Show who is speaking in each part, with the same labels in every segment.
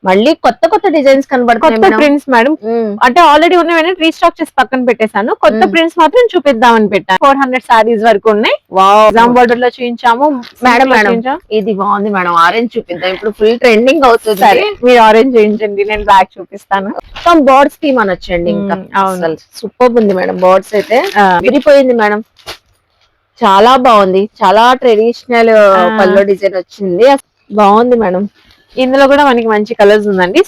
Speaker 1: మళ్ళీ కొత్త కొత్త డిజైన్స్ కనబడుతున్నాయి
Speaker 2: కొత్త ప్రింట్స్ మేడం. అంటే ఆల్రెడీ ఉన్నవన్నీ రీస్టాక్ చేసి పక్కన పెట్టేశాను. కొత్త ప్రింట్స్ మాత్రం చూపిద్దామని పెట్టాను. 400 సారీస్ వరకు ఉన్నాయి. ఎగ్జామ్ బోర్డర్ లో చూపించాము
Speaker 1: మేడం. ఇది బాగుంది మేడం, ఆరెంజ్ చూపిద్దాం. ఇప్పుడు ఫుల్ ట్రెండింగ్ అవుతుంది.
Speaker 2: మీరు ఆరెంజ్ చూపించండి, నేను బ్లాక్ చూపిస్తాను.
Speaker 1: బర్డ్స్ థీమ్ అనొచ్చండి. ఇంకా సూపర్ ఉంది మేడం. బర్డ్స్ అయితే విరిపోయింది మేడం, చాలా బాగుంది. చాలా ట్రెడిషనల్ పల్లో డిజైన్ వచ్చింది, బాగుంది మేడం.
Speaker 2: ఇందులో కూడా మనకి మంచి కలర్స్ ఉందండి.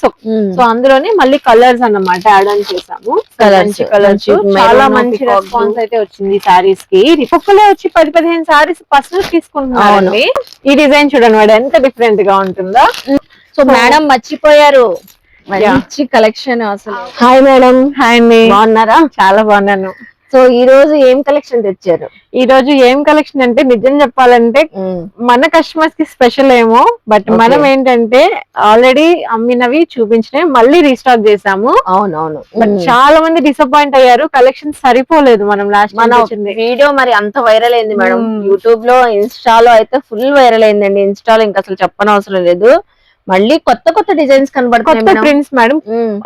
Speaker 2: సో అందులోనే మళ్ళీ కలర్స్ అన్నమాట యాడ్ ఆన్ చేసాము. కలర్స్ చాలా మంచి రెస్పాన్స్ అయితే వచ్చింది సారీస్ కి. ఒక్కలే వచ్చి 10-15 సారీస్ పర్సనల్ తీసుకుంటున్నారు. ఈ డిజైన్ చూడండి మేడం ఎంత డిఫరెంట్ గా ఉంటుందో.
Speaker 1: సో మేడం మర్చిపోయారు, మంచి కలెక్షన్ అసలు. Hi madam.
Speaker 2: హాయ్ అండి,
Speaker 1: బాగున్నారా?
Speaker 2: చాలా బాగున్నాను.
Speaker 1: సో ఈ రోజు ఏం కలెక్షన్ తెచ్చారు?
Speaker 2: ఈ రోజు ఏం కలెక్షన్ అంటే నిజం చెప్పాలంటే మన కస్టమర్స్ కి స్పెషల్ ఏమో, బట్ మనం ఏంటంటే ఆల్రెడీ అమ్మినవి చూపించినవి మళ్ళీ రీస్టాక్ చేసాము.
Speaker 1: అవునవును,
Speaker 2: బట్ చాలా మంది డిసప్పాయింట్ అయ్యారు, కలెక్షన్ సరిపోలేదు. మనం లాస్ట్
Speaker 1: వీడియో మరి అంత వైరల్ అయింది మేడం. యూట్యూబ్ లో, ఇన్స్టాలో అయితే ఫుల్ వైరల్ అయిందండి. ఇన్స్టాలో ఇంకా అసలు చెప్పనవసరం లేదు. మళ్ళీ కొత్త కొత్త డిజైన్స్ కనబడుతున్నాయి.
Speaker 2: ప్రింట్స్ మేడం,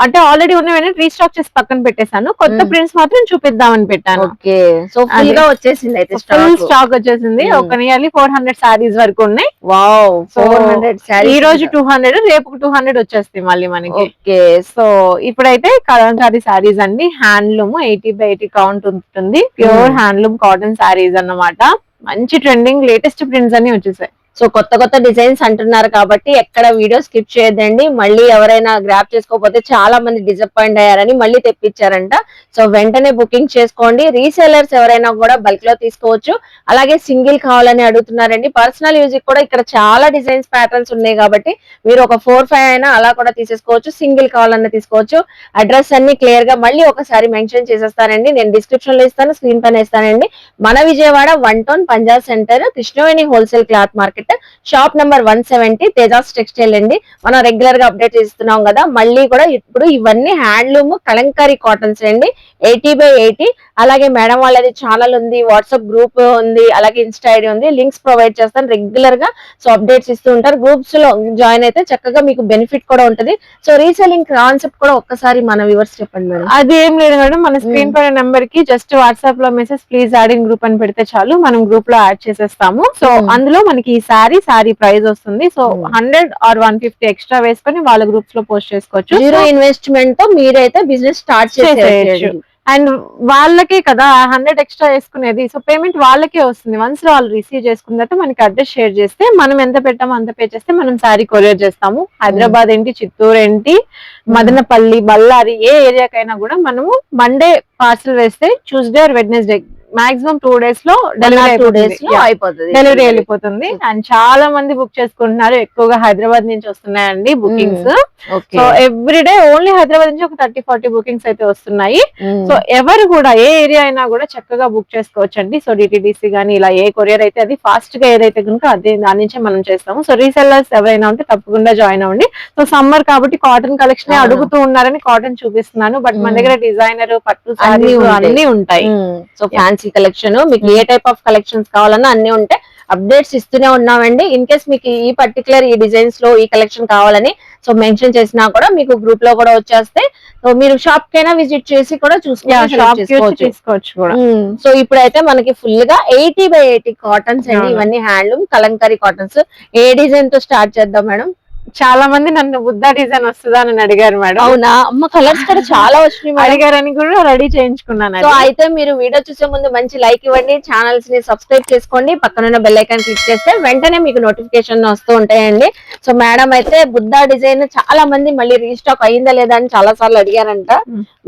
Speaker 2: అంటే ఆల్రెడీ ఉన్నవన్నీ రీస్టాక్ చేసి పక్కన పెట్టేశాను. కొత్త ప్రింట్స్ మాత్రం చూపిద్దామని పెట్టాను.
Speaker 1: ఓకే, సో ఫుల్ గా వచ్చేసింది అయితే,
Speaker 2: ఫుల్ స్టాక్ వచ్చేసింది. ఒక నియర్లీ 400 సారీస్ వరకు ఉన్నాయి.
Speaker 1: వావ్, 400 సారీస్.
Speaker 2: ఈ రోజు 200, రేపు 200 వచ్చేస్తాయి మళ్ళీ మనకి.
Speaker 1: ఓకే,
Speaker 2: సో ఇప్పుడైతే కలంకారీ సారీస్ అండి. హ్యాండ్లూమ్ 80/80 కౌంట్ ఉంటుంది. ప్యూర్ హ్యాండ్లూమ్ కాటన్ సారీస్ అన్నమాట. మంచి ట్రెండింగ్ లేటెస్ట్ ప్రింట్స్ అన్ని వచ్చేసాయి.
Speaker 1: సో కొత్త కొత్త డిజైన్స్ అంటున్నారు కాబట్టి ఎక్కడ వీడియో స్కిప్ చేయొద్దండి. మళ్ళీ ఎవరైనా గ్రాప్ చేసుకోకపోతే చాలా మంది డిసప్పాయింట్ అయ్యారని మళ్ళీ తెప్పించారంట. సో వెంటనే బుకింగ్ చేసుకోండి. రీసేలర్స్ ఎవరైనా కూడా బల్క్ లో తీసుకోవచ్చు. అలాగే సింగిల్ కావాలని అడుగుతున్నారండి. పర్సనల్ యూజ్ కూడా ఇక్కడ చాలా డిజైన్స్ ప్యాటర్న్స్ ఉన్నాయి కాబట్టి మీరు ఒక 4-5 అయినా అలా కూడా తీసేసుకోవచ్చు. సింగిల్ కావాలన్నా తీసుకోవచ్చు. అడ్రస్ అన్ని క్లియర్ గా మళ్ళీ ఒకసారి మెన్షన్ చేసేస్తానండి. నేను డిస్క్రిప్షన్ లో ఇస్తాను, స్క్రీన్ పైన ఇస్తానండి. మన Vijayawada 1 town Punjab centre, Krishnaveni wholesale cloth market, shop number 170, Tejas textile అండి. మనం రెగ్యులర్ గా అప్డేట్ చేస్తున్నాం కదా. మళ్ళీ కూడా ఇప్పుడు ఇవన్నీ హ్యాండ్లూమ్ కలంకారీ కాటన్స్ అండి, 80/80. అలాగే మేడం వాళ్ళది ఛానల్ ఉంది, వాట్సాప్ గ్రూప్ ఉంది, అలాగే ఇన్స్టా ఐడి ఉంది. లింక్స్ ప్రొవైడ్ చేస్తాను రెగ్యులర్ గా. సో అప్డేట్స్ ఇస్తూ ఉంటారు. గ్రూప్స్ లో జాయిన్ అయితే చక్కగా మీకు బెనిఫిట్ కూడా ఉంటది. సో రీసెల్లింగ్ కాన్సెప్ట్ కూడా ఒక్కసారి మన వ్యూవర్స్ చెప్పండి మేడం.
Speaker 2: అది ఏం లేదు మేడం, మన స్క్రీన్ పైన నెంబర్ కి జస్ట్ వాట్సాప్ లో message please add in group అని పెడితే చాలు, మనం గ్రూప్ లో యాడ్ చేసేస్తాము. సో అందులో మనకి సారీ ప్రైస్ వస్తుంది. సో 100 or 150 ఎక్స్ట్రా వేసుకొని వాళ్ళ గ్రూప్స్ లో పోస్ట్ చేసుకోవచ్చు.
Speaker 1: జీరో ఇన్వెస్ట్మెంట్ తో మీరైతే బిజినెస్ స్టార్ట్ చేసేయచ్చు.
Speaker 2: అండ్ వాళ్ళకే కదా 100 ఎక్స్ట్రా వేసుకునేది. సో పేమెంట్ వాళ్ళకే వస్తుంది. వన్స్ వాళ్ళు రిసీవ్ చేసుకున్న తర్వాత మనకి అడ్రస్ షేర్ చేస్తే మనం ఎంత పెట్టామో అంత పే చేస్తే మనం సారీ కొరియర్ చేస్తాము. హైదరాబాద్ ఏంటి, చిత్తూరు ఏంటి, మదనపల్లి, బళ్ళారి ఏ ఏరియాకైనా కూడా మనము మండే పార్సల్ వేస్తే Tuesday or Wednesday maximum 2 days లో డెలివరీ వెళ్ళిపోతుంది. అండ్ చాలా మంది బుక్ చేసుకుంటున్నారు. ఎక్కువగా హైదరాబాద్ నుంచి వస్తున్నాయండి bookings. So everyday only Hyderabad నుంచి ఒక 30-40 బుకింగ్స్ అయితే వస్తున్నాయి. సో ఎవరు కూడా ఏ ఏరియా అయినా కూడా చక్కగా బుక్ చేసుకోవచ్చు అండి. సో డిటిడిసి గానీ ఇలా ఏ కొరియర్ అయితే అది ఫాస్ట్ గా ఏదైతే కనుక అదే దాని నుంచే మనం చేస్తాము. సో రీసెల్లర్స్ ఎవరైనా ఉంటే తప్పకుండా జాయిన్ అవ్వండి. సో సమ్మర్ కాబట్టి కాటన్ కలెక్షన్ అడుగుతూ ఉన్నారని కాటన్ చూపిస్తున్నాను. బట్ మన దగ్గర డిజైనర్, పట్టు సారీస్ అన్ని ఉంటాయి.
Speaker 1: సో ఫ్యాన్సీ కలెక్షన్ మీకు ఏ టైప్ ఆఫ్ కలెక్షన్స్ కావాలన్నా అన్ని ఉంటాయి. అప్డేట్స్ ఇస్తూనే ఉన్నామండి. ఇన్ కేస్ మీకు ఈ పర్టికులర్ ఈ డిజైన్స్ లో ఈ కలెక్షన్ కావాలని సో మెన్షన్ చేసినా కూడా మీకు గ్రూప్ లో కూడా వచ్చేస్తే సో మీరు షాప్ కైనా విజిట్ చేసి కూడా చూసుకోవచ్చు. సో ఇప్పుడైతే మనకి ఫుల్ గా 80/80 కాటన్స్ అండి. ఇవన్నీ హ్యాండ్లూమ్ కలంకారీ కాటన్స్. ఏ డిజైన్ తో స్టార్ట్ చేద్దాం మేడం?
Speaker 2: చాలా మంది నన్ను బుద్ధా డిజైన్ వస్తుందా అని అడిగారు మేడం.
Speaker 1: అవునా అమ్మ, కలర్స్ కూడా చాలా వచ్చినాయి
Speaker 2: అడిగారని కూడా రెడీ చేయించుకున్నాను.
Speaker 1: సో అయితే మీరు వీడియో చూసే ముందు మంచి లైక్ ఇవ్వండి, ఛానల్స్ ని సబ్స్క్రైబ్ చేసుకోండి, పక్కన బెల్ ఐకాన్ క్లిక్ చేస్తే వెంటనే మీకు నోటిఫికేషన్ వస్తూ ఉంటాయండి. సో మేడం అయితే బుద్ధా డిజైన్ చాలా మంది మళ్ళీ రీస్టాక్ అయిందా లేదా అని చాలా సార్లు అడిగారంట.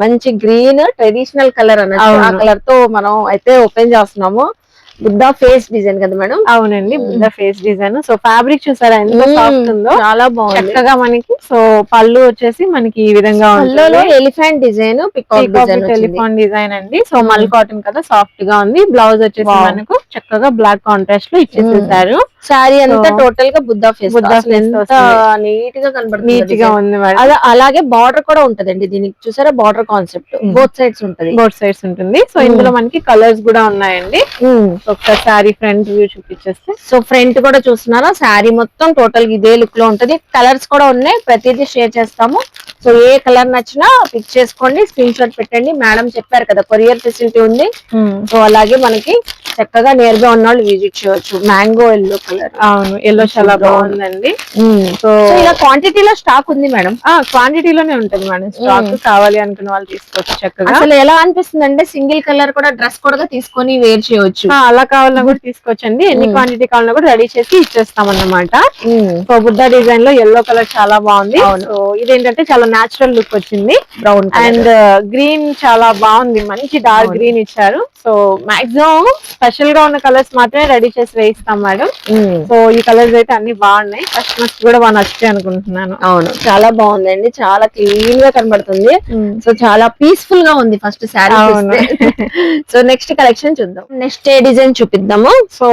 Speaker 1: మంచి గ్రీన్ ట్రెడిషనల్ కలర్ అన్నట్టు, ఆ కలర్ తో మనం అయితే ఓపెన్ చేస్తున్నాము. బుద్ధా ఫేస్ డిజైన్ కదా మేడం?
Speaker 2: అవునండి, Buddha face design. So fabric చూసారా ఎంత సాఫ్ట్ ఉందో,
Speaker 1: చాలా బాగుంది
Speaker 2: చక్కగా మనకి. సో పళ్ళు వచ్చేసి మనకి ఈ విధంగా
Speaker 1: ఎలిఫెంట్ డిజైన్,
Speaker 2: ఎలిఫెంట్ డిజైన్ అండి. సో మల్ కాటన్ కదా, సాఫ్ట్ గా ఉంది. బ్లౌజ్ వచ్చేసి మనకు చక్కగా బ్లాక్ కాంట్రాస్ట్ లో ఇచ్చేసేసారు.
Speaker 1: శారీ అంతా టోటల్ గా బుద్ధా ఫేస్ నీట్ గా కనబడుతుంది,
Speaker 2: నీట్ గా ఉంది.
Speaker 1: అలాగే బార్డర్ కూడా ఉంటదండి దీనికి. చూసారా బార్డర్ కాన్సెప్ట్ బోత్ సైడ్స్ ఉంటుంది.
Speaker 2: సో ఇందులో మనకి కలర్స్ కూడా ఉన్నాయండి. ఒక్కసారి ఫ్రంట్ వ్యూ చూపించేస్తే
Speaker 1: సో ఫ్రంట్ కూడా చూస్తున్నారా, శారీ మొత్తం టోటల్ ఇదే లుక్ లో ఉంటది. కలర్స్ కూడా ఉన్నాయి, ప్రతిదీ షేర్ చేస్తాము. సో ఏ కలర్ నచ్చినా పిక్ చేసుకోండి, స్క్రీన్ షాట్ పెట్టండి. మేడం చెప్పారు కదా కొరియర్ ఫెసిలిటీ ఉంది. సో అలాగే మనకి చక్కగా నియర్ గా ఉన్న వాళ్ళు విజిట్ చేయొచ్చు. మ్యాంగో ఎల్లో కలర్,
Speaker 2: అవును ఎల్లో చాలా బాగుందండి.
Speaker 1: సో ఇలా క్వాంటిటీలో స్టాక్ ఉంది మేడం.
Speaker 2: క్వాంటిటీలోనే ఉంటది మేడం స్టాక్, కావాలి అనుకున్న వాళ్ళు తీసుకోవచ్చు చక్కగా.
Speaker 1: అసలు ఎలా అనిపిస్తుంది అంటే సింగిల్ కలర్ కూడా డ్రెస్ కూడా తీసుకొని వేర్ చేయొచ్చు.
Speaker 2: అలా కావాలన్నా కూడా తీసుకోవచ్చండి, ఎన్ని క్వాంటిటీ కావాలన్నా కూడా రెడీ చేసి ఇచ్చేస్తాం అన్నమాట. సో బుద్ధ డిజైన్ లో ఎల్లో కలర్ చాలా బాగుంది. సో ఇదేంటంటే చాలా నాచురల్ లుక్ వచ్చింది.
Speaker 1: బ్రౌన్
Speaker 2: అండ్ గ్రీన్ చాలా బాగుంది, మంచి డార్క్ గ్రీన్ ఇచ్చారు. సో మాక్సిమం స్పెషల్ గా ఉన్న కలర్స్ మాత్రమే రెడీ చేసి వేయిస్తాం మేడం. సో ఈ కలర్స్ అయితే అన్ని బాగున్నాయి, కస్టమర్స్ కూడా బాగా నచ్చుతాయి అనుకుంటున్నాను.
Speaker 1: అవును చాలా బాగుందండి, చాలా క్లీన్ గా కనబడుతుంది. సో చాలా పీస్ఫుల్ గా ఉంది first sari. So next collection చూద్దాం. నెక్స్ట్ ఏ డిజైన్ చూపిద్దాము.
Speaker 2: సో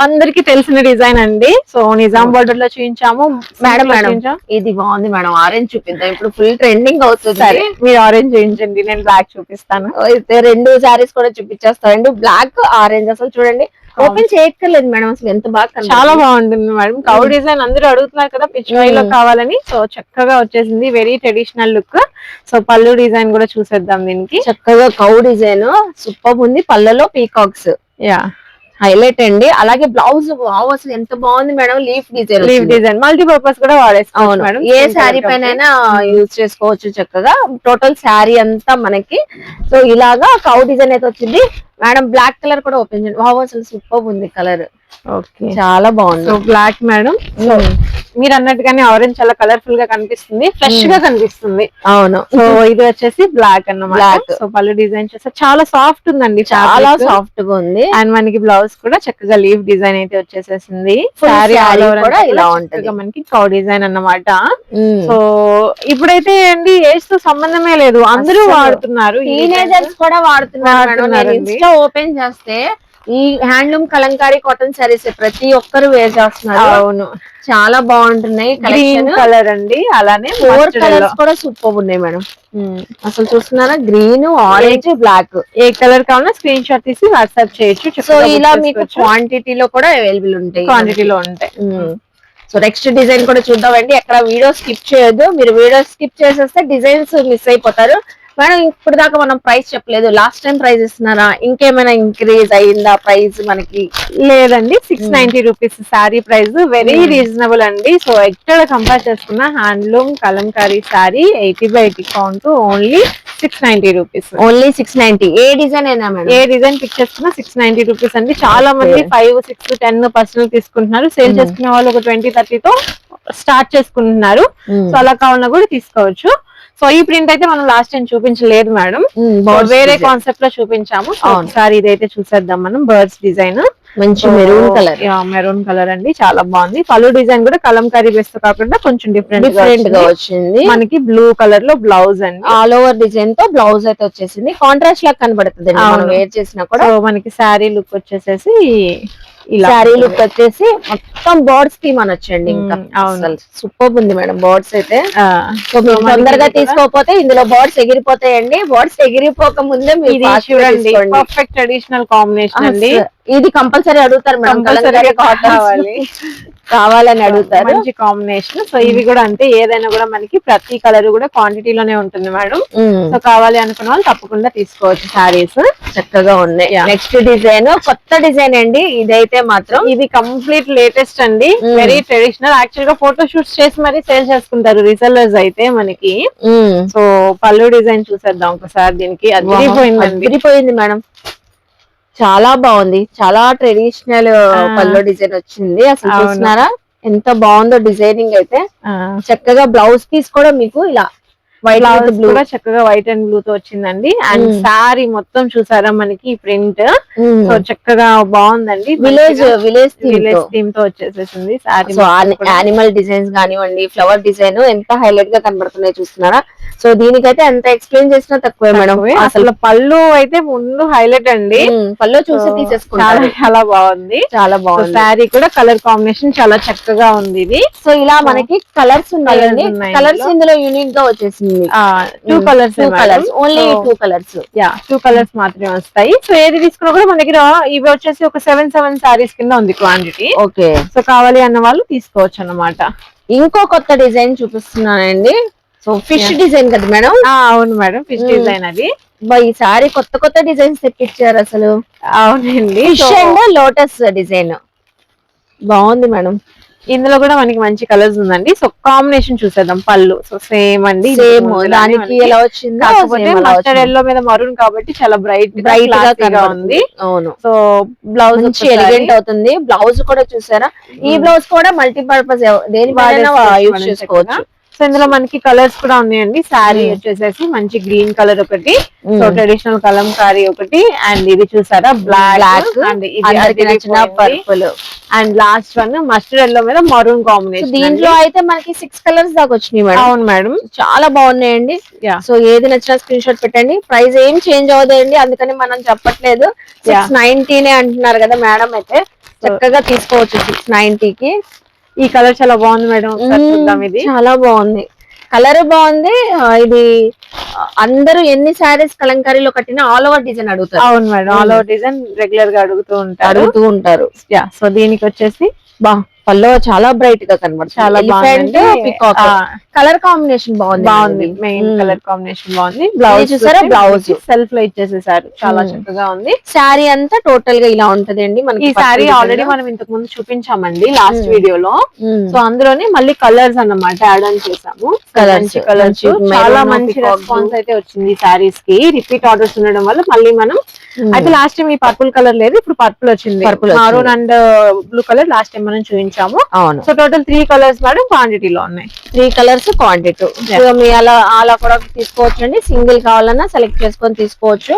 Speaker 2: అందరికి తెలిసిన డిజైన్ అండి. సో నిజాం బార్డర్ లో చూపించాము
Speaker 1: మేడం. ఇది బాగుంది మేడం, ఆరెంజ్ చూపిద్దాం. ఇప్పుడు ఫుల్ ట్రెండింగ్ అవుతుంది.
Speaker 2: సరే మీరు ఆరెంజ్ చూపించండి, నేను బ్లాక్ చూపిస్తాను.
Speaker 1: అయితే రెండు శారీస్ కూడా చూపించేస్తారండి, బ్లాక్ ఆరెంజ్. అసలు చూడండి, ఓపెన్ చేయక్కర్లేదు మేడం, అసలు ఎంత బాగా
Speaker 2: చాలా బాగుంటుంది మేడం. కౌ డిజైన్ అందరూ అడుగుతున్నారు కదా పిచ్ లో కావాలని. సో చక్కగా వచ్చేసింది, వెరీ ట్రెడిషనల్ లుక్. సో పళ్ళు డిజైన్ కూడా చూసేద్దాం. దీనికి
Speaker 1: చక్కగా కౌ డిజైన్ సూపర్ ఉంది, పళ్ళలో పీకాక్స్ హైలైట్ అండి. అలాగే బ్లౌజ్ అసలు ఎంత బాగుంది మేడం, లీఫ్ డిజైన్
Speaker 2: మల్టీపర్పస్ కూడా వాడేసుకోవచ్చు మేడం.
Speaker 1: ఏ శారీ పైన అయినా యూజ్ చేసుకోవచ్చు చక్కగా. టోటల్ శారీ అంతా మనకి సో ఇలాగా కౌ డిజైన్ అయితే వచ్చింది మేడం. బ్లాక్ కలర్ కూడా ఓపెన్ చేయండి. అసలు సూపర్ ఉంది కలర్,
Speaker 2: ఓకే చాలా
Speaker 1: బాగుంది.
Speaker 2: సో బ్లాక్ మేడం, మీరు అన్నట్టుగానే ఆరెంజ్ చాలా కలర్ఫుల్ గా కనిపిస్తుంది, ఫ్రెష్ గా కనిపిస్తుంది.
Speaker 1: అవును.
Speaker 2: సో ఇది వచ్చేసి బ్లాక్ అన్నమాట. సో పళ్ళు డిజైన్ చేస్తే చాలా సాఫ్ట్ ఉందండి,
Speaker 1: చాలా సాఫ్ట్ గా ఉంది.
Speaker 2: అండ్ మనకి బ్లౌజ్ కూడా చక్కగా లీఫ్ డిజైన్ అయితే వచ్చేసేసింది.
Speaker 1: శారీ కూడా ఇలా ఉంటుంది,
Speaker 2: మనకి కౌ డిజైన్ అన్నమాట. సో ఇప్పుడైతే అండి ఏజ్ తో సంబంధమే లేదు, అందరూ వాడుతున్నారు,
Speaker 1: టీనేజర్స్ కూడా వాడుతున్నారు. ఓపెన్ చేస్తే ఈ హ్యాండ్లూమ్ కలంకారీ కాటన్ సారీస్ ప్రతి ఒక్కరు వేర్ చేస్తున్నారు.
Speaker 2: అవును
Speaker 1: చాలా బాగుంటున్నాయి.
Speaker 2: గ్రీన్ కలర్ అండి, అలానే
Speaker 1: 4 కలర్స్ కూడా సూపర్ ఉన్నాయి మేడం. అసలు చూస్తున్నారా, గ్రీన్, ఆరెంజ్, బ్లాక్.
Speaker 2: ఏ కలర్ కావాలన్నా స్క్రీన్ షాట్ తీసి వాట్సాప్ చేయొచ్చు.
Speaker 1: సో ఇలా మీకు క్వాంటిటీలో కూడా అవైలబుల్ ఉంటాయి,
Speaker 2: క్వాంటిటీలో ఉంటాయి.
Speaker 1: సో నెక్స్ట్ డిజైన్ కూడా చూద్దామండి. ఎక్కడ వీడియో స్కిప్ చేయొద్దు, మీరు వీడియో స్కిప్ చేసేస్తే డిజైన్స్ మిస్ అయిపోతారు. మేడం ఇప్పుడు దాకా మనం ప్రైస్ చెప్పలేదు, లాస్ట్ టైం ప్రైస్ ఇస్తున్నారా, ఇంకేమైనా ఇంక్రీజ్ అయ్యిందా ప్రైస్? మనకి
Speaker 2: లేదండి, 690 rupees sari price, very reasonable అండి. సో ఎక్కడ కంపేర్ చేసుకున్నా handloom Kalamkari sari 80/80 count, only 690 rupees.
Speaker 1: Only 690. ఏ డిజైన్ అయినా మేడం,
Speaker 2: ఏ డిజైన్ పిక్ చేసుకున్నా 690 రూపీస్ అండి. చాలా మంది 5, 6, 10 పర్సనల్ తీసుకుంటున్నారు, సేల్ చేసుకునే వాళ్ళు ఒక 20-30 తో స్టార్ట్ చేసుకుంటున్నారు. సో అలా కావాలన్నా కూడా తీసుకోవచ్చు. సో ఈ ప్రింట్ అయితే మనం లాస్ట్ టైం చూపించలేదు మేడం, వేరే కాన్సెప్ట్ లో చూపించాము. ఒకసారి ఇదైతే చూసేద్దాం మనం. బర్డ్స్ డిజైన్,
Speaker 1: మంచి మెరూన్ కలర్,
Speaker 2: మెరూన్ కలర్ అండి, చాలా బాగుంది. పళ్ళు డిజైన్ కూడా కలంకారీ బేస్ తో కాకుండా కొంచెం డిఫరెంట్ గా వచ్చింది. మనకి బ్లూ కలర్ లో బ్లౌజ్ అండి,
Speaker 1: ఆల్ ఓవర్ డిజైన్ తో బ్లౌజ్ అయితే వచ్చేసింది. కాంట్రాస్ట్ లా కనబడుతుంది వేర్ చేసినా కూడా.
Speaker 2: మనకి శారీ లుక్ వచ్చేసేసి
Speaker 1: శారీ లుక్ వచ్చేసి మొత్తం బర్డ్స్ థీమ్ అనొచ్చండి. ఇంకా సూపర్ ఉంది మేడం బర్డ్స్ అయితే. తొందరగా తీసుకోకపోతే ఇందులో బర్డ్స్ ఎగిరిపోతాయండి. బర్డ్స్ ఎగిరిపోక ముందే మీరు
Speaker 2: చూడండి, పర్ఫెక్ట్ ట్రెడిషనల్ కాంబినేషన్ అండి.
Speaker 1: ఇది కంపల్సరీ అడుగుతారు మేడం, కావాలని అడుగుతారు.
Speaker 2: మంచి కాంబినేషన్. సో ఇవి కూడా అంతే, ఏదైనా కూడా మనకి ప్రతి కలర్ కూడా క్వాంటిటీలోనే ఉంటుంది మేడం. సో కావాలి అనుకున్న వాళ్ళు తప్పకుండా తీసుకోవచ్చు. శారీస్
Speaker 1: చక్కగా ఉన్నాయి. నెక్స్ట్ డిజైన్ కొత్త డిజైన్ అండి, ఇదైతే మాత్రం
Speaker 2: ఇది కంప్లీట్ లేటెస్ట్ అండి, వెరీ ట్రెడిషనల్. యాక్చువల్ గా ఫోటో షూట్స్ చేసి మరి సేల్ చేసుకుంటారు రీసెల్లర్స్ అయితే మనకి. సో పళ్ళు డిజైన్ చూసేద్దాం ఒకసారి. దీనికి అదిరిపోయింది
Speaker 1: మేడం, చాలా బాగుంది. చాలా ట్రెడిషనల్ పల్లో డిజైన్ వచ్చింది. అసలు చూస్తున్నారా ఎంత బాగుందో డిజైనింగ్ అయితే. చక్కగా బ్లౌజ్ పీస్ కూడా మీకు ఇలా
Speaker 2: వైట్ బ్లూ కూడా చక్కగా వైట్ అండ్ బ్లూ తో వచ్చిందండి. అండ్ శారీ మొత్తం చూసారా మనకి ప్రింట్, సో చక్కగా బాగుందండి.
Speaker 1: విలేజ్
Speaker 2: థీమ్ తో వచ్చేసేసింది శారీ.
Speaker 1: యానిమల్ డిజైన్స్ కానివ్వండి, ఫ్లవర్ డిజైన్ ఎంత హైలైట్ గా కనబడుతున్నాయి చూస్తున్నారా. సో దీనికైతే ఎంత ఎక్స్ప్లెయిన్ చేసినా తక్కువే మేడం.
Speaker 2: అసలు పళ్ళు అయితే ముందు హైలైట్ అండి,
Speaker 1: పళ్ళు చూసి తీసేసుకుంటారు.
Speaker 2: చాలా బాగుంది,
Speaker 1: చాలా బాగుంది.
Speaker 2: శారీ కూడా కలర్ కాంబినేషన్ చాలా చక్కగా ఉంది ఇది.
Speaker 1: సో ఇలా మనకి కలర్స్ ఉన్నాయండి, కలర్స్ ఇందులో యూనిక్ గా వచ్చేసింది. వస్తుంది.
Speaker 2: 2 colours,
Speaker 1: 2 colours, only 2 colours.
Speaker 2: 2 colours మాత్రమే వస్తాయి. సో ఏది తీసుకున్నా కూడా మన దగ్గర ఇవి వచ్చేసి ఒక 7 సారీస్ కింద ఉంది క్వాంటిటీ.
Speaker 1: ఓకే,
Speaker 2: సో కావాలి అన్న వాళ్ళు తీసుకోవచ్చు అన్నమాట.
Speaker 1: ఇంకో కొత్త డిజైన్ చూపిస్తున్నానండి. సో ఫిష్ డిజైన్ కదా మేడం?
Speaker 2: అవును మేడం, ఫిష్ డిజైన్ అది.
Speaker 1: ఈసారి కొత్త కొత్త డిజైన్స్ తెప్పించారు అసలు.
Speaker 2: అవునండి,
Speaker 1: ఫిష్ అండ్ లోటస్ డిజైన్ బాగుంది మేడం.
Speaker 2: ఇందులో కూడా మనకి మంచి కలర్స్ ఉందండి. సో కాంబినేషన్ చూసేద్దాం. పళ్ళు సో సేమ్ అండి,
Speaker 1: సేమ్ దానికి ఎలా వచ్చిందో
Speaker 2: మస్టర్డ్ ఎల్లో మీద మరూన్ కాబట్టి చాలా బ్రైట్ గా ఉంది.
Speaker 1: అవును.
Speaker 2: సో బ్లౌజ్
Speaker 1: ఎలిగెంట్ అవుతుంది. బ్లౌజ్ కూడా చూసారా? ఈ బ్లౌజ్ కూడా మల్టీపర్పస్ దేని యూజ్ చేసుకోవచ్చు.
Speaker 2: సో ఇందులో మనకి కలర్స్ కూడా ఉన్నాయండి. శారీ వచ్చేసేసి మంచి గ్రీన్ కలర్ ఒకటి, సో ట్రెడిషనల్ కలంకారీ ఒకటి, అండ్ ఇది చూసారా బ్లాక్, అండ్ ఇది purple, and last one mustard yellow మీద మరూన్ కాంబినేషన్.
Speaker 1: దీంట్లో అయితే మనకి 6 కలర్స్ దాకా వచ్చినాయి మేడం.
Speaker 2: అవును మేడం,
Speaker 1: చాలా బాగున్నాయండి. సో ఏది నచ్చినా స్క్రీన్ షాట్ పెట్టండి. ప్రైస్ ఏం చేంజ్ అవ్వదండి, అందుకని మనం చెప్పట్లేదు. 690 అంటున్నారు కదా మేడం, అయితే చక్కగా తీసుకోవచ్చు 690కి.
Speaker 2: ఈ కలర్ చాలా బాగుంది మేడం, చూద్దాం. ఇది
Speaker 1: చాలా బాగుంది, కలర్ బాగుంది. ఇది అందరూ ఎన్ని సారీస్ కలంకారీలో కట్టినా ఆల్ ఓవర్ డిజైన్ అడుగుతారు.
Speaker 2: అవును madam, all over design regular గా అడుగుతూ ఉంటారు. సో దీనికి వచ్చేసి
Speaker 1: పల్లో చాలా బ్రైట్ గా కనబడుతుంది.
Speaker 2: చాలా బాగుంది.
Speaker 1: కలర్ కాంబినేషన్ బాగుంది.
Speaker 2: మెయిన్ కలర్ కాంబినేషన్ బాగుంది. బ్లౌజ్ చూసారా? బ్లౌజ్ సెల్ఫ్ లో ఇచ్చేసేసారు, చాలా చక్కగా ఉంది.
Speaker 1: శారీ అంతా టోటల్ గా ఇలా ఉంటది అండి. మనకి
Speaker 2: ఈ శారీ ఆల్రెడీ మనం ఇంతకు ముందు చూపించామండి లాస్ట్ వీడియోలో. సో అందులోనే మళ్ళీ కలర్స్ అన్నమాట యాడ్ ఆన్ చేసాము. కలర్స్ చాలా మంచి రెస్పాన్స్ అయితే వచ్చింది ఈ శారీస్ కి. రిపీట్ ఆర్డర్స్ ఉండడం వల్ల మళ్ళీ మనం అయితే లాస్ట్ టైం ఈ పర్పుల్ కలర్ లేదు, ఇప్పుడు పర్పుల్ వచ్చింది. Maroon and blue colour last time మనం చూపించాము.
Speaker 1: అవును.
Speaker 2: సో టోటల్ 3 కలర్స్ మేడం క్వాంటిటీలో ఉన్నాయి.
Speaker 1: 3 కలర్స్ క్వాంటిటీ. మీ అలా కూడా తీసుకోవచ్చు అండి. సింగిల్ కావాలన్నా సెలెక్ట్ చేసుకొని తీసుకోవచ్చు.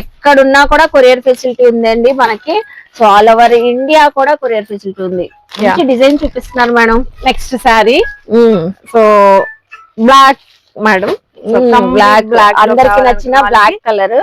Speaker 1: ఎక్కడున్నా కూడా కొరియర్ ఫెసిలిటీ ఉందండి మనకి. సో ఆల్ ఓవర్ ఇండియా కూడా కొరియర్ ఫెసిలిటీ ఉంది. మంచి డిజైన్ చూపిస్తున్నారు madam.
Speaker 2: Next sari so black madam,
Speaker 1: black అందరికి నచ్చిన బ్లాక్ కలర్.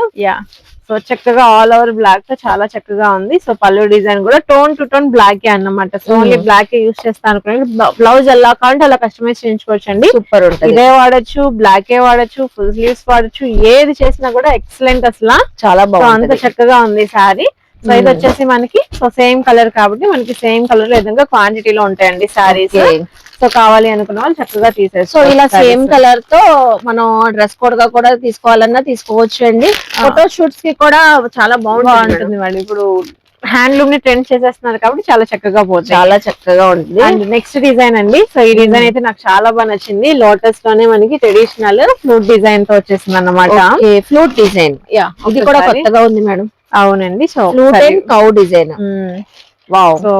Speaker 2: సో చక్కగా ఆల్ ఓవర్ బ్లాక్ తో చాలా చక్కగా ఉంది. సో పళ్ళు డిజైన్ కూడా టోన్ టు టోన్ బ్లాక్ అన్నమాట. సో ఓన్లీ బ్లాక్ యూస్ చేస్తాను అనుకున్నాను. బ్లౌజ్ ఎలా కావాలంటే అలా కస్టమైజ్ చేయించుకోవచ్చు అండి. సూపర్ ఉంటుంది. ఇదే వాడచ్చు, బ్లాకే వాడచ్చు, ఫుల్ స్లీవ్స్ వాడచ్చు, ఏది చేసినా కూడా ఎక్సలెంట్. అసలు చాలా బాగుంది, అంత చక్కగా ఉంది శారీ. సో ఇది వచ్చేసి మనకి సో సేమ్ కలర్ కాబట్టి మనకి సేమ్ కలర్ లో విధంగా క్వాంటిటీలో ఉంటాయండి శారీస్. సో కావాలి అనుకున్న వాళ్ళు చక్కగా తీసేస్తారు. సో ఇలా సేమ్ కలర్ తో మనం డ్రెస్ కోడ్ గా కూడా తీసుకోవాలన్నా తీసుకోవచ్చు అండి. ఫోటో షూట్స్ కి కూడా చాలా బాగుంటుంది మేడం. ఇప్పుడు హ్యాండ్లూమ్ ని ట్రెండ్ చేసేస్తున్నారు కాబట్టి చాలా చక్కగా పోతుంది, చాలా చక్కగా ఉంటుంది. అండ్ నెక్స్ట్ డిజైన్ అండి. సో ఈ డిజైన్ అయితే నాకు చాలా బాగా నచ్చింది. లోటస్ లోనే మనకి ట్రెడిషనల్ ఫ్లూట్ డిజైన్ తో వచ్చేసింది అన్నమాట. ఫ్లూట్ డిజైన్ ఇది కూడా కొత్తగా ఉంది మేడం. అవునండి. So flute and cow design. Wow. So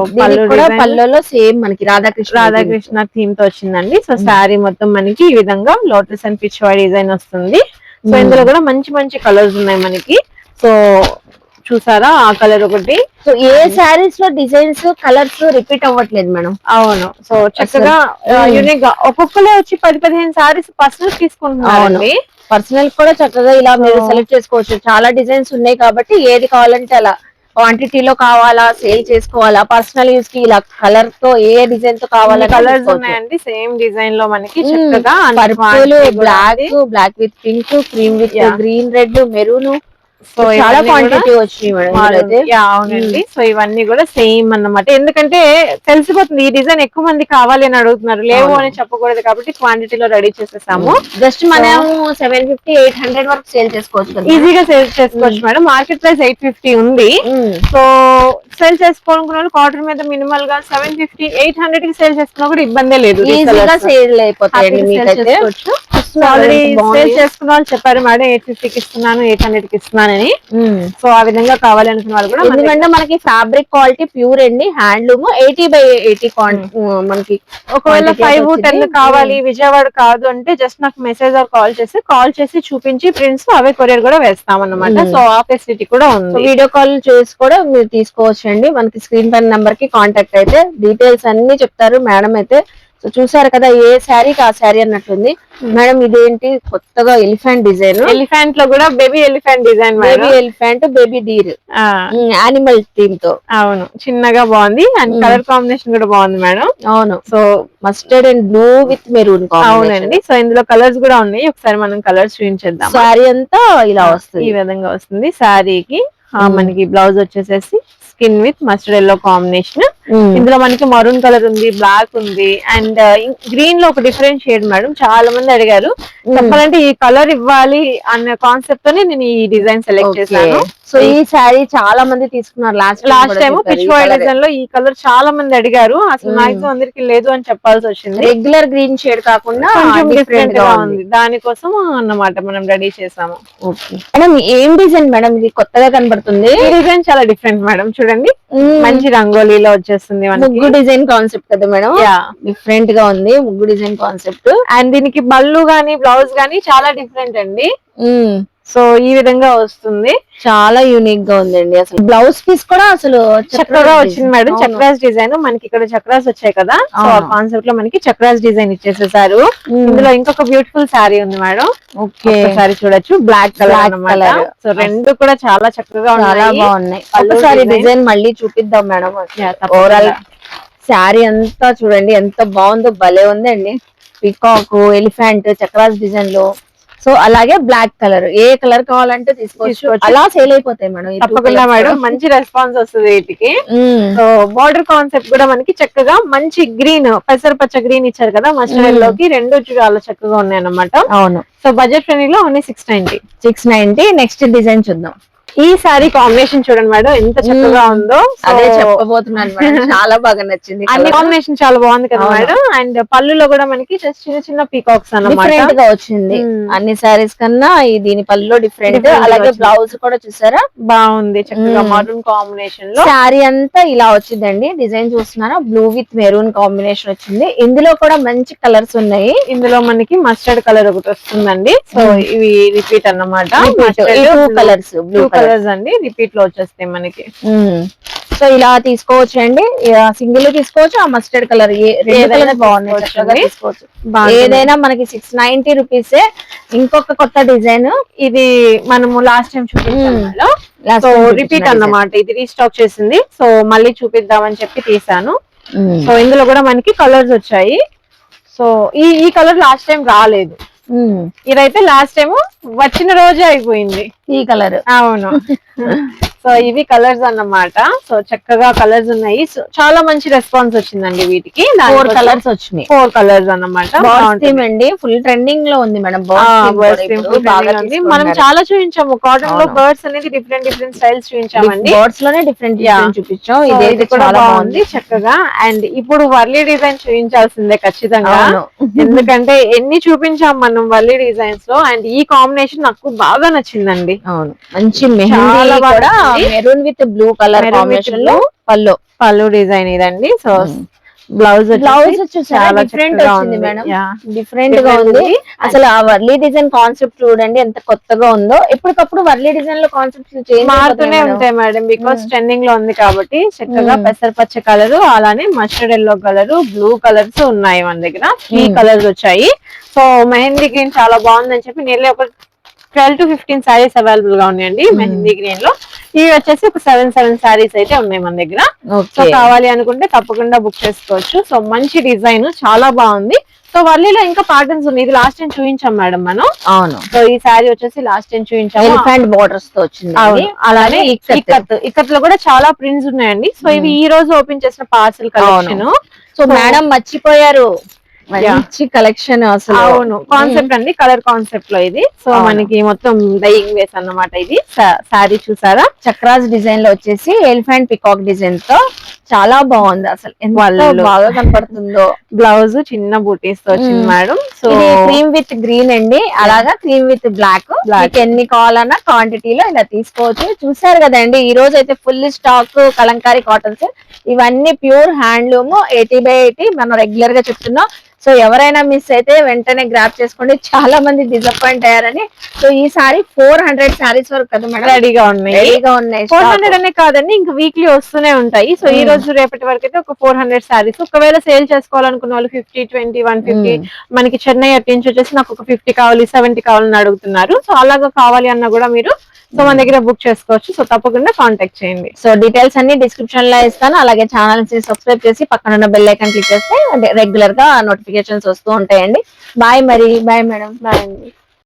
Speaker 2: పళ్ళలో సేమ్ మనకి రాధాకృష్ణ థీమ్ తో వచ్చిందండి. సో శారీ మొత్తం మనకి ఈ విధంగా లోటస్ అండ్ పిచ్వా డిజైన్ వస్తుంది. సో ఇందులో కూడా మంచి మంచి కలర్స్ ఉన్నాయి మనకి. సో చూసారా ఆ కలర్ ఒకటి. సో ఏ శారీస్ లో డిజైన్స్ కలర్స్ రిపీట్ అవ్వట్లేదు మేడం. అవును. సో చక్కగా యూనిక్ గా ఒక్కొక్కలే వచ్చి 10-15 శారీస్ పర్సనల్ తీసుకుంటున్నారు. పర్సనల్ కూడా చక్కగా ఇలా మీరు సెలెక్ట్ చేసుకోవచ్చు. చాలా డిజైన్స్ ఉన్నాయి కాబట్టి ఏది కావాలంటే అలా క్వాంటిటీలో కావాలా, సేల్ చేసుకోవాలా, పర్సనల్ యూస్ కి ఇలా కలర్ తో ఏ డిజైన్ తో కావాలా కలర్స్ ఉన్నాయండి. సేమ్ డిజైన్ లో మనకి చక్కగా purple, black with pink, cream with green, red, maroon. So చాలా క్వాంటిటీ వచ్చినాయి. అవునండి. సో ఇవన్నీ కూడా సేమ్ అన్నమాట. ఎందుకంటే తెలిసిపోతుంది ఈ డిజైన్ ఎక్కువ మంది కావాలి అని అడుగుతున్నారు, లేవు అని చెప్పకూడదు కాబట్టి క్వాంటిటీలో రెడీ చేసేసాము. జస్ట్ మనం 750-800 వరకు సేల్ చేసుకోవచ్చు, ఈజీగా సేల్ చేసుకోవచ్చు మేడం. మార్కెట్ ప్రైస్ 850 ఉంది. సో సేల్ చేసుకోవాలనుకున్న వాళ్ళు కాటన్ మీద మినిమల్ గా 750-800 కి సేల్ చేసుకున్నా కూడా ఇబ్బందే లేదు, ఈజీగా సేల్ అయిపోతాయి. ఆల్రెడీ సేల్ చేసుకున్న వాళ్ళు చెప్పారు మేడం 850కి ఇస్తున్నాను, 800కి ఇస్తున్నానని. సో ఆ విధంగా కావాలి అనుకున్న వాళ్ళు కూడా, ఎందుకంటే మనకి ఫ్యాబ్రిక్ క్వాలిటీ ప్యూర్ అండి, హ్యాండ్లూమ్ 80/80 మనకి. ఒకవేళ 5-10 కావాలి విజయవాడ కాదు అంటే జస్ట్ నాకు మెసేజ్ ఆర్ కాల్ చేసి చూపించి ప్రింట్స్ అవే కొరియర్ కూడా వేస్తాం అన్నమాట. సో ఆ ఫెసిలిటీ కూడా ఉంది. వీడియో కాల్ చేసి కూడా మీరు తీసుకోవచ్చు అండి. మనకి స్క్రీన్ పైన నెంబర్ కి కాంటాక్ట్ అయితే డీటెయిల్స్ అన్ని చెప్తారు మేడం అయితే.
Speaker 1: సో చూసారు కదా, ఏ శారీకి ఆ శారీ అన్నట్టుంది. మేడం ఇదేంటి కొత్తగా ఎలిఫెంట్ డిజైన్,
Speaker 2: ఎలిఫెంట్ లో కూడా baby elephant design,
Speaker 1: baby elephant, baby deer, animal theme తో.
Speaker 2: అవును, చిన్నగా బాగుంది అండ్ కలర్ కాంబినేషన్ కూడా బాగుంది మేడం.
Speaker 1: అవును,
Speaker 2: so
Speaker 1: mustard and blue with maroon.
Speaker 2: అవునండి, సో ఇందులో కలర్స్ కూడా ఉన్నాయి, ఒకసారి మనం కలర్స్ చూపించేద్దాం.
Speaker 1: శారీ అంతా ఇలా వస్తుంది,
Speaker 2: ఈ విధంగా వస్తుంది శారీకి. మనకి బ్లౌజ్ వచ్చేసేసి skin with mustard yellow combination. ఇందులో మనకి మరూన్ కలర్ ఉంది, బ్లాక్ ఉంది అండ్ గ్రీన్ లో ఒక డిఫరెంట్ షేడ్ మేడం. చాలా మంది అడిగారు, చెప్పాలంటే ఈ కలర్ ఇవ్వాలి అన్న కాన్సెప్ట్ తోనే నేను ఈ డిజైన్ సెలెక్ట్ చేశాను.
Speaker 1: సో ఈ శారీ చాలా మంది తీసుకున్నారు last
Speaker 2: time pichwai design లో ఈ కలర్ చాలా మంది అడిగారు. అసలు మాక్సిమం అందరికి లేదు అని చెప్పాల్సి వచ్చింది.
Speaker 1: రెగ్యులర్ గ్రీన్ షేడ్ కాకుండా
Speaker 2: కొంచెం డిఫరెంట్ గా ఉంది, దానికోసం అన్నమాట మనం రెడీ చేసాము.
Speaker 1: మేడం ఏం డిజైన్ మేడం ఇది, కొత్తగా కనబడుతుంది.
Speaker 2: ఈ డిజైన్ చాలా డిఫరెంట్ మేడం, చూడండి మంచి రంగోలీలో వచ్చేస్తుంది.
Speaker 1: ముగ్గు డిజైన్ కాన్సెప్ట్ కదా మేడం, డిఫరెంట్ గా ఉంది ముగ్గు డిజైన్ కాన్సెప్ట్.
Speaker 2: అండ్ దీనికి బల్లు గానీ బ్లౌజ్ గానీ చాలా డిఫరెంట్ అండి. సో ఈ విధంగా వస్తుంది,
Speaker 1: చాలా యూనిక్ గా ఉందండి. అసలు బ్లౌజ్ పీస్ కూడా అసలు
Speaker 2: చక్కగా వచ్చింది మేడం. చక్రాస్ డిజైన్ మనకి ఇక్కడ చక్రాస్ వచ్చాయి కదా, సో ఆ కాన్సెప్ట్ లో మనకి చక్రాస్ డిజైన్ ఇచ్చేసేసారు. ఇందులో ఇంకొక బ్యూటిఫుల్ శారీ ఉంది మేడం, ఒకసారి చూడొచ్చు, బ్లాక్ కలర్ అన్నమాట. సో రెండు కూడా చాలా చక్కగా
Speaker 1: చాలా బాగున్నాయి. ఒకసారి డిజైన్ మళ్ళీ చూపిద్దాం మేడం. ఓవరాల్ శారీ అంతా చూడండి ఎంత బాగుందో, భలే ఉందండి. పికాక్, ఎలిఫెంట్, చక్రాస్ డిజైన్ లో. సో అలాగే బ్లాక్ కలర్, ఏ కలర్ కావాలంటే తీసుకోవచ్చు, అలా సేల్ అయిపోతాయి మేడం.
Speaker 2: తప్పకుండా మేడం, మంచి రెస్పాన్స్ వస్తుంది వీటికి. సో బార్డర్ కాన్సెప్ట్ కూడా మనకి చక్కగా మంచి గ్రీన్, పెసర పచ్చ గ్రీన్ ఇచ్చారు కదా మస్టర్డ్ లోకి, రెండు చాలా చక్కగా ఉన్నాయి అన్నమాట.
Speaker 1: అవును,
Speaker 2: సో బడ్జెట్ ఫ్రెండ్లీ లో ఓన్లీ 690.
Speaker 1: నెక్స్ట్ డిజైన్ చూద్దాం.
Speaker 2: ఈ సారీ కాంబినేషన్ చూడండి మేడం, ఎంత చక్కగా ఉందో.
Speaker 1: అదే చెప్పబోతున్నాను మేడం, చాలా బాగా నచ్చింది.
Speaker 2: అన్ని కాంబినేషన్ చాలా బాగుంది కదా మేడం. అండ్ పళ్ళులో కూడా మనకి జస్ట్ చిన్న చిన్న పీకాక్స్ అన్నమాట,
Speaker 1: డిఫరెంట్ గా వచ్చింది. అన్ని సారీస్ కన్నా దీని పళ్ళులో డిఫరెంట్. అలాగే బ్లౌజ్ కూడా చూసారా,
Speaker 2: బాగుంది, చక్కగా మరూన్ కాంబినేషన్ లో.
Speaker 1: శారీ అంతా ఇలా వచ్చిందండి. డిజైన్ చూస్తున్నారా, బ్లూ విత్ మెరూన్ కాంబినేషన్ వచ్చింది. ఇందులో కూడా మంచి కలర్స్ ఉన్నాయి.
Speaker 2: ఇందులో మనకి మస్టర్డ్ కలర్ ఒకటి వస్తుందండి. సో ఇవి రిపీట్ అన్నమాట,
Speaker 1: కలర్స్ బ్లూ
Speaker 2: కలర్స్ అండి, రిపీట్ లో వచ్చేస్తాయి మనకి.
Speaker 1: సో ఇలా తీసుకోవచ్చు అండి, సింగిల్ తీసుకోవచ్చు, ఆ మస్టర్డ్ కలర్ బాగున్నాయి, తీసుకోవచ్చు. ఏదైనా మనకి 690 రూపీస్. ఇంకొక కొత్త డిజైన్
Speaker 2: ఇది మనము లాస్ట్ టైం చూపించాము, సో రిపీట్ అన్నమాట. ఇది రీస్టాక్ చేసింది, సో మళ్ళీ చూపిద్దామని చెప్పి తీసాను. సో ఇందులో కూడా మనకి కలర్స్ వచ్చాయి. సో ఈ కలర్ లాస్ట్ టైం రాలేదు, ఇదైతే లాస్ట్ టైం వచ్చిన రోజే అయిపోయింది
Speaker 1: ఈ కలర్.
Speaker 2: అవును, సో ఇవి కలర్స్ అన్నమాట. సో చక్కగా కలర్స్ ఉన్నాయి, సో చాలా మంచి రెస్పాన్స్ వచ్చిందండి వీటికి.
Speaker 1: 4 కలర్స్ వచ్చినాయి,
Speaker 2: 4 కలర్స్ అన్నమాట.
Speaker 1: అండి ఫుల్ ట్రెండింగ్ లో ఉంది మేడం.
Speaker 2: మనం చాలా చూపించాము కాటన్ లో బర్డ్స్ అనేది, డిఫరెంట్ డిఫరెంట్ స్టైల్స్ చూపించామండి.
Speaker 1: బర్డ్స్ లోనే డిఫరెంట్ చూపించాం. ఇది
Speaker 2: కూడా బాగుంది చక్కగా. అండ్ ఇప్పుడు వర్లీ డిజైన్ చూపించాల్సిందే ఖచ్చితంగా, ఎందుకంటే ఎన్ని చూపించాం మనం వర్లీ డిజైన్స్ లో. అండ్ ఈ కాంబినేషన్ నాకు బాగా నచ్చిందండి.
Speaker 1: అవును, మంచి మెహందీ కూడా maroon with blue colour combination లో
Speaker 2: పళ్ళు డిజైన్ ఇదండి. సో బ్లౌజ్
Speaker 1: చాలా డిఫరెంట్ వచ్చింది మేడం, డిఫరెంట్ గా ఉంది. అసలు ఆ వర్లీ డిజైన్ కాన్సెప్ట్ చూడండి ఎంత కొత్తగా ఉందో. ఎప్పటికప్పుడు వర్లీ డిజైన్ లో కాన్సెప్ట్
Speaker 2: మారుతూనే ఉంటాయి మేడం, బికాస్ ట్రెండింగ్ లో ఉంది కాబట్టి. చక్కగా పెసర పచ్చ కలర్, అలానే mustard yellow colour, blue colours ఉన్నాయి మన దగ్గర. 3 కలర్స్ వచ్చాయి. సో మెహందీ గ్రీన్ చాలా బాగుందని చెప్పి నేర్లీ ఒక 12 to 15 సారీస్ అవైలబుల్ గా ఉన్నాయండి మెహందీ గ్రీన్ లో. ఇవి వచ్చేసి ఒక 7 సారీస్ అయితే ఉన్నాయి మన దగ్గర. సో కావాలి అనుకుంటే తప్పకుండా బుక్ చేసుకోవచ్చు. సో మంచి డిజైన్, చాలా బాగుంది. సో వర్లీలో ఇంకా ప్యాటర్న్స్ ఉన్నాయి, ఇది లాస్ట్ టైం చూపించాం మేడం మనం.
Speaker 1: అవును,
Speaker 2: సో ఈ సారీ వచ్చేసి లాస్ట్ టైం చూపించాము,
Speaker 1: ఎలిఫెంట్ బోర్డర్స్ తో వచ్చింది.
Speaker 2: అలానే ఇక్కత్ లో కూడా చాలా ప్రింట్స్ ఉన్నాయండి. సో ఇవి ఈ రోజు ఓపెన్ చేసిన పార్సల్ కలెక్షన్.
Speaker 1: సో మేడం మర్చిపోయారు, మంచి కలెక్షన్ అసలు.
Speaker 2: అవును, కాన్సెప్ట్ అండి, కలర్ కాన్సెప్ట్ లో ఇది. సో మనకి మొత్తం డైయింగ్ వేస్ అన్నమాట. ఇది సారీ చూసారా,
Speaker 1: చక్రాస్ డిజైన్ లో వచ్చేసి ఎలిఫెంట్ పికాక్ డిజైన్ తో చాలా బాగుంది. అసలు ఎంత బాగా కనపడుతుందో.
Speaker 2: బ్లౌజ్ చిన్న బూటీస్ తో వచ్చింది madam. So
Speaker 1: cream with green అండి, అలాగా క్రీమ్ విత్ బ్లాక్. ఎన్ని కావాలన్నా క్వాంటిటీలో ఇలా తీసుకోవచ్చు. చూసారు కదండి, ఈ రోజు అయితే ఫుల్ స్టాక్ కలంకారీ కాటన్స్. ఇవన్నీ ప్యూర్ హ్యాండ్లూమ్, 80/80 మనం రెగ్యులర్ గా చెప్తున్నాం. సో ఎవరైనా మిస్ అయితే వెంటనే గ్రాప్ చేసుకోండి, చాలా మంది డిసప్పాయింట్ అయ్యారని. సో ఈ సారీ 400 సారీస్ వరకు కదా మేడం
Speaker 2: రెడీగా ఉన్నాయి.
Speaker 1: 400
Speaker 2: అనే కాదండి, ఇంకా వీక్లీ వస్తూనే ఉంటాయి. సో ఈ రోజు రేపటి వరకు అయితే ఒక 400 శారీస్. ఒకవేళ సేల్ చేసుకోవాలనుకున్న వాళ్ళు 50, 20, 150 మనకి చెన్నై అటు నుంచి వచ్చేసి నాకు ఒక 50 కావాలి 70 కావాలని అడుగుతున్నారు. సో అలాగా కావాలి అన్నా కూడా మీరు సో మన దగ్గర బుక్ చేసుకోవచ్చు. సో తప్పకుండా కాంటాక్ట్ చేయండి.
Speaker 1: సో డీటెయిల్స్ అన్ని డిస్క్రిప్షన్ లో ఇస్తాను. అలాగే ఛానల్ ని సబ్స్క్రైబ్ చేసి పక్కన ఉన్న బెల్ ఐకాన్ క్లిక్ చేస్తే రెగ్యులర్ గా నోటిఫికేషన్స్ వస్తూ ఉంటాయండి. బాయ్ మరి. Bye madam.
Speaker 2: బాయ్ అండి.